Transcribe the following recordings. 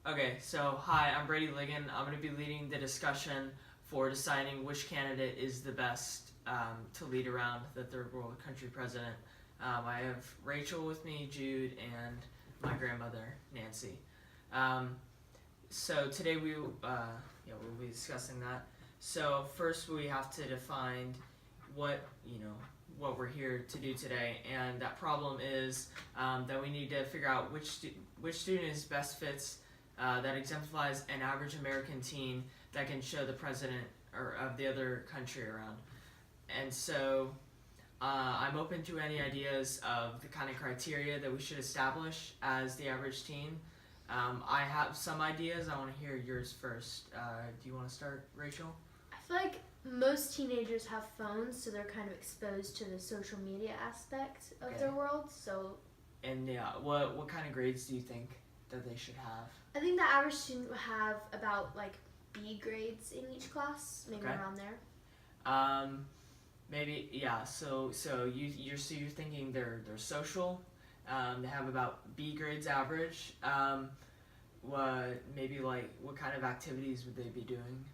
Okay, so hi, I'm Brady Ligon. I'm going to be leading the discussion for deciding which candidate is the best to lead around the third world country president. I have Rachel with me, Jude, and my grandmother, Nancy. Um, so today we'll be discussing that. So first we have to define what what we're here to do today, and that problem is that we need to figure out which student is best fits that exemplifies an average American teen that can show the president or of the other country around. And so I'm open to any ideas of the kind of criteria that we should establish as the average teen. I have some ideas. I want to hear yours first. Do you want to start, Rachel? I feel like most teenagers have phones, so they're kind of exposed to the social media aspect of their world. So, and what kind of grades do you think that they should have? I think the average student would have about like B grades in each class, maybe around there. Maybe yeah. So you're thinking they're social. They have about B grades average. What kind of activities would they be doing?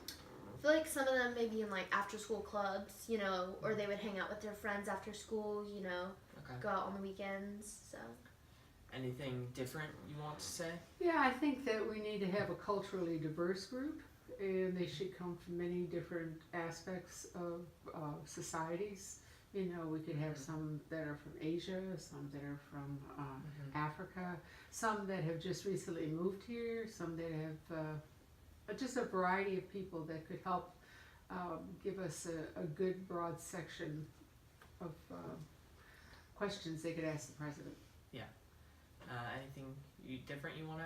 I feel like some of them may be in like after school clubs, or they would hang out with their friends after school, go out on the weekends. So. Anything different you want to say? Yeah, I think that we need to have a culturally diverse group, and they should come from many different aspects of societies. We could have some that are from Asia, some that are from Africa, some that have just recently moved here, some that have just a variety of people that could help give us a good broad section of questions they could ask the president. Yeah. Anything different you want to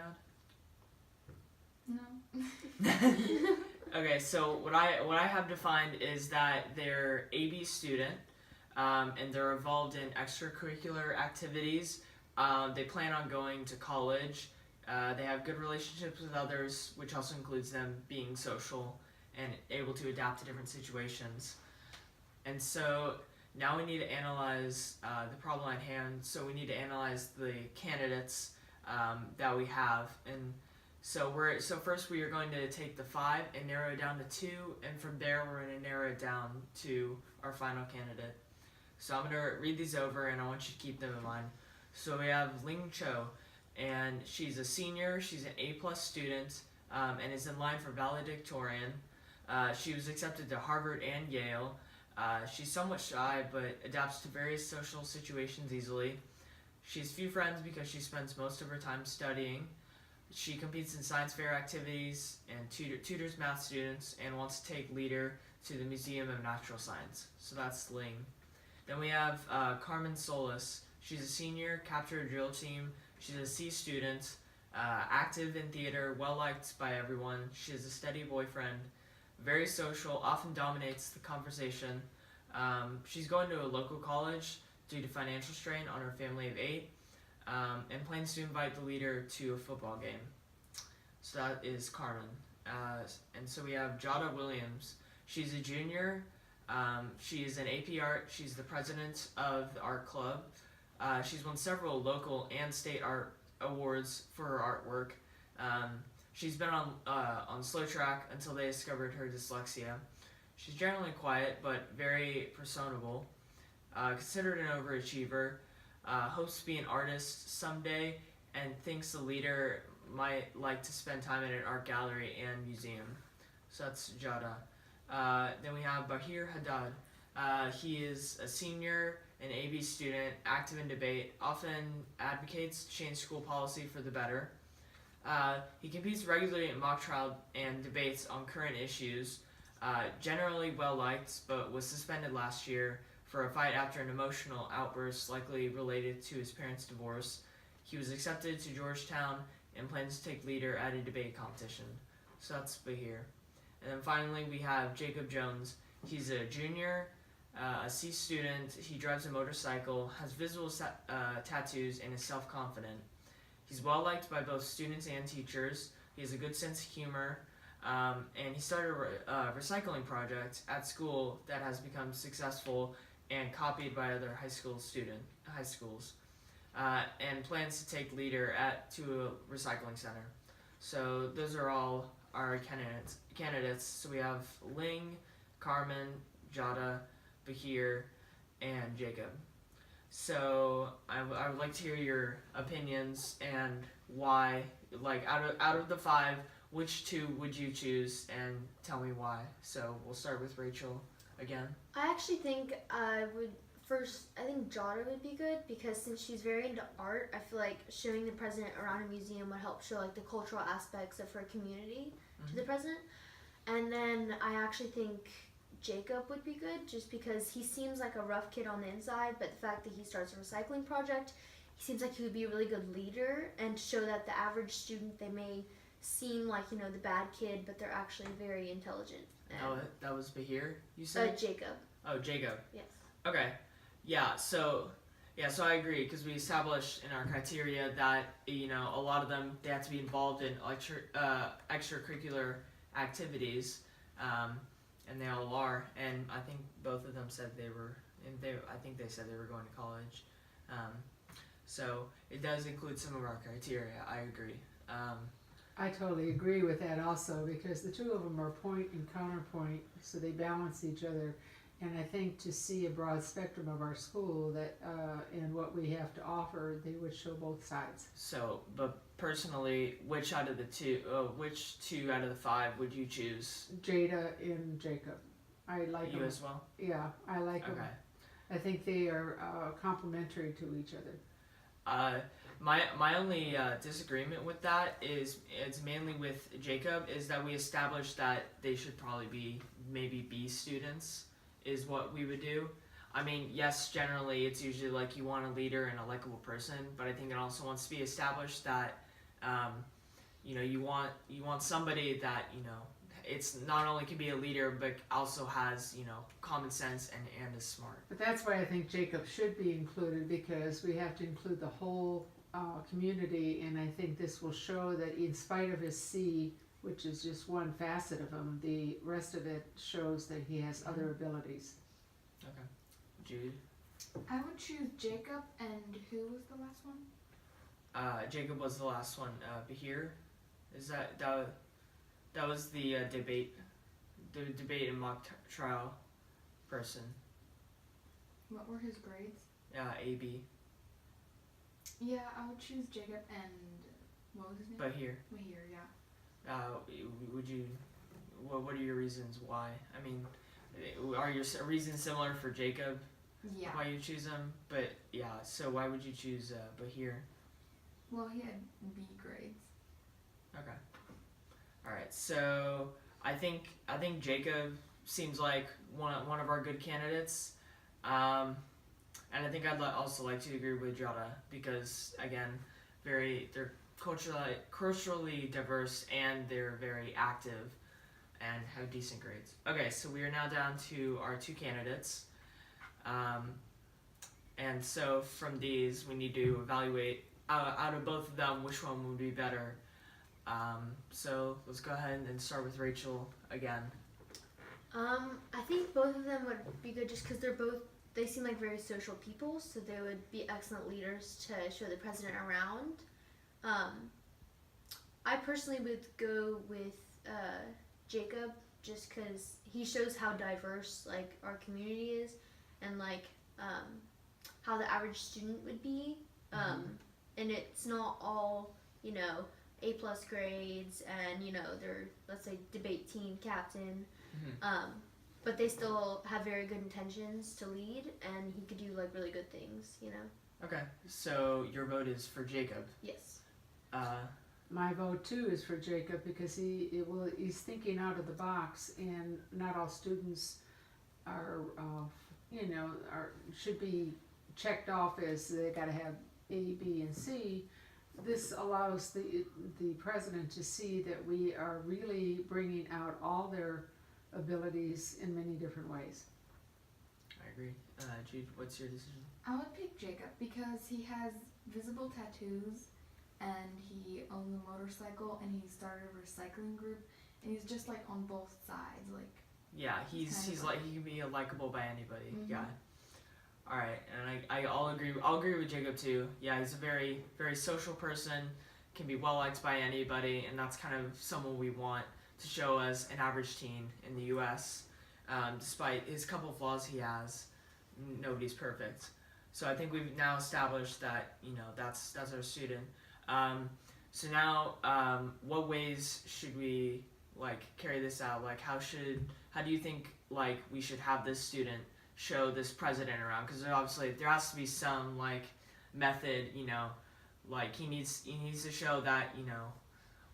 add? No. Okay, so what I have defined is that they're AB student, and they're involved in extracurricular activities. They plan on going to college. They have good relationships with others, which also includes them being social and able to adapt to different situations. And so now we need to analyze the problem at hand. So we need to analyze the candidates that we have, and so first we are going to take the 5 and narrow it down to 2, and from there we're going to narrow it down to our final candidate. So I'm going to read these over, and I want you to keep them in mind. So we have Ling Cho, and she's a senior. She's an A+ student, and is in line for valedictorian. She was accepted to Harvard and Yale. She's somewhat shy, but adapts to various social situations easily. She has few friends because she spends most of her time studying. She competes in science fair activities and tutors math students, and wants to take leader to the Museum of Natural Science. So that's Ling. Then we have Carmen Solis. She's a senior, captured a drill team. She's a C student, active in theater, well-liked by everyone. She has a steady boyfriend. Very social, often dominates the conversation. She's going to a local college due to financial strain on her family of 8, and plans to invite the leader to a football game. So that is Carmen. And so we have Jada Williams. She's a junior. She is an AP Art. She's the president of the art club. She's won several local and state art awards for her artwork. She's been on slow track until they discovered her dyslexia. She's generally quiet but very personable. Considered an overachiever. Hopes to be an artist someday, and thinks the leader might like to spend time in an art gallery and museum. So that's Jada. Then we have Bahir Haddad. He is a senior, an AB student, active in debate, often advocates change school policy for the better. He competes regularly in mock trial and debates on current issues. Generally well liked, but was suspended last year for a fight after an emotional outburst likely related to his parents' divorce. He was accepted to Georgetown and plans to take leader at a debate competition. So that's Bahir. And then finally we have Jacob Jones. He's a junior, a C student. He drives a motorcycle, has visible tattoos, and is self-confident. He's well liked by both students and teachers. He has a good sense of humor, and he started a recycling project at school that has become successful and copied by other high schools, and plans to take leader to a recycling center. So those are all our candidates. So we have Ling, Carmen, Jada, Bahir, and Jacob. So I would like to hear your opinions and why. Like out of the 5, which 2 would you choose, and tell me why. So we'll start with Rachel again. I actually think I would first. I think Jada would be good because since she's very into art, I feel like showing the president around a museum would help show like the cultural aspects of her community to the president. And then I actually think Jacob would be good just because he seems like a rough kid on the inside, but the fact that he starts a recycling project, he seems like he would be a really good leader and show that the average student, they may seem like, you know, the bad kid, but they're actually very intelligent. Oh, that was Bahir, you said? Jacob. Oh, Jacob. Yes. Okay. So I agree because we established in our criteria that, you know, a lot of them, they have to be involved in extracurricular activities, and they all are. And I think both of them said they were, I think they said they were going to college. So it does include some of our criteria. I agree. I totally agree with that also because the two of them are point and counterpoint, so they balance each other. And I think to see a broad spectrum of our school that and what we have to offer, they would show both sides. So, but personally, which out of the 2 out of the 5 would you choose? Jada and Jacob. I like You them. as well? Yeah, I like them. Okay. I think they are complementary to each other. My only disagreement with that is it's mainly with Jacob is that we established that they should probably be maybe B students is what we would do. I mean, yes, generally it's usually like you want a leader and a likable person, but I think it also wants to be established that you know, you want somebody that, you know, it's not only can be a leader but also has, you know, common sense and is smart. But that's why I think Jacob should be included because we have to include the whole community, and I think this will show that in spite of his C, which is just one facet of him, the rest of it shows that he has other abilities. Okay. Jude? I would choose Jacob, and who was the last one? Jacob was the last one. Bahir? Is that was the debate and mock trial person. What were his grades? AB. Yeah, I would choose Jacob and what was his name? Bahir. Mahir, yeah. Would you? What are your reasons why? I mean, are your reasons similar for Jacob? Yeah. Why you choose him? But yeah, so why would you choose Bahir? Well, he had B grades. Okay. All right. So I think Jacob seems like one of our good candidates, and I think I'd also like to agree with Jada because again, they're culturally diverse and they're very active and have decent grades. Okay, so we are now down to our 2 candidates, and so from these we need to evaluate out of both of them which one would be better. So let's go ahead and start with Rachel again. I think both of them would be good just because they seem like very social people, so they would be excellent leaders to show the president around. I personally would go with Jacob just because he shows how diverse like our community is and like how the average student would be. And it's not all, you know, A+ grades and, you know, they're, let's say, debate team captain. But they still have very good intentions to lead, and he could do like really good things, you know. Okay, so your vote is for Jacob. Yes. My vote too is for Jacob because he's thinking out of the box, and not all students are should be checked off as they got to have A, B, and C. This allows the president to see that we are really bringing out all their abilities in many different ways. I agree. Jude, what's your decision? I would pick Jacob because he has visible tattoos and he owns a motorcycle and he started a recycling group and he's just like on both sides, like. Yeah, he's like he can be likable by anybody. Yeah. All right, and I'll agree with Jacob too. Yeah, he's a very very social person, can be well liked by anybody, and that's kind of someone we want to show as an average teen in the U.S. Despite his couple flaws he has, nobody's perfect. So I think we've now established that that's our student. So now, what ways should we carry this out? How do you think we should have this student show this president around? Because obviously there has to be some method. He needs to show that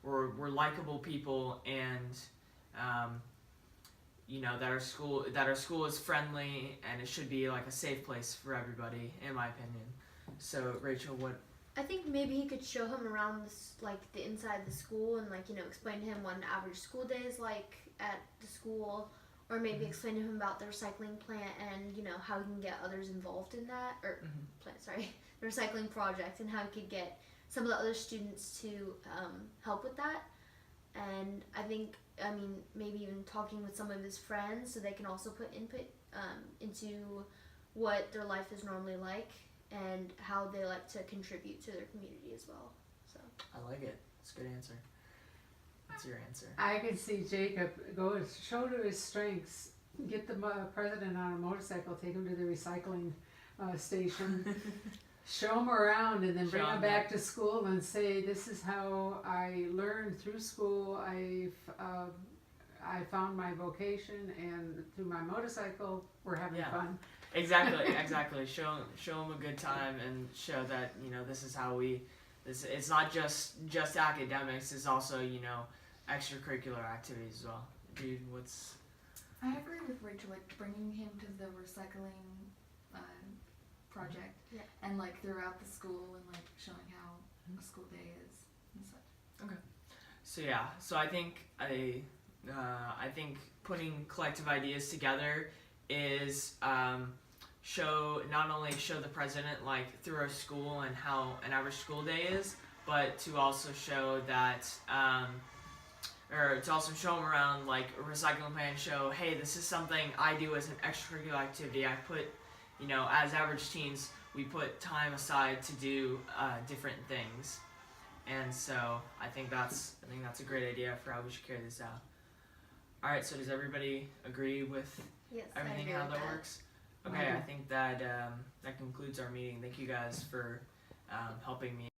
we're likable people, and that our school is friendly, and it should be a safe place for everybody, in my opinion. So Rachel, what? I think maybe he could show him around the inside of the school and explain to him what an average school day is like at the school, or maybe explain to him about the recycling plant and how he can get others involved in that, or the recycling project, and how he could get some of the other students to help with that. And I mean maybe even talking with some of his friends so they can also put input into what their life is normally like and how they like to contribute to their community as well. So I like it. It's a good answer. What's your answer? I could see Jacob go show to his strengths, get the president on a motorcycle, take him to the recycling station, show him around, and then bring him back to school and say, "This is how I learned through school. I found my vocation, and through my motorcycle, we're having fun." Exactly. Show them a good time and show that this is how it's not just academics. It's also extracurricular activities as well. Dude, what's? I agree with Rachel. Bringing him to the recycling project, and throughout the school, and showing how a school day is and such. Okay. So I think I think putting collective ideas together is not only show the president through our school and how an average school day is, but to also show that or to also show them around a recycling plant, show, hey, this is something I do as an extracurricular activity. I put as average teens, we put time aside to do different things, and so I think that's a great idea for how we should carry this out. All right, so does everybody agree with everything how that works? Okay, I think that concludes our meeting. Thank you guys for helping me.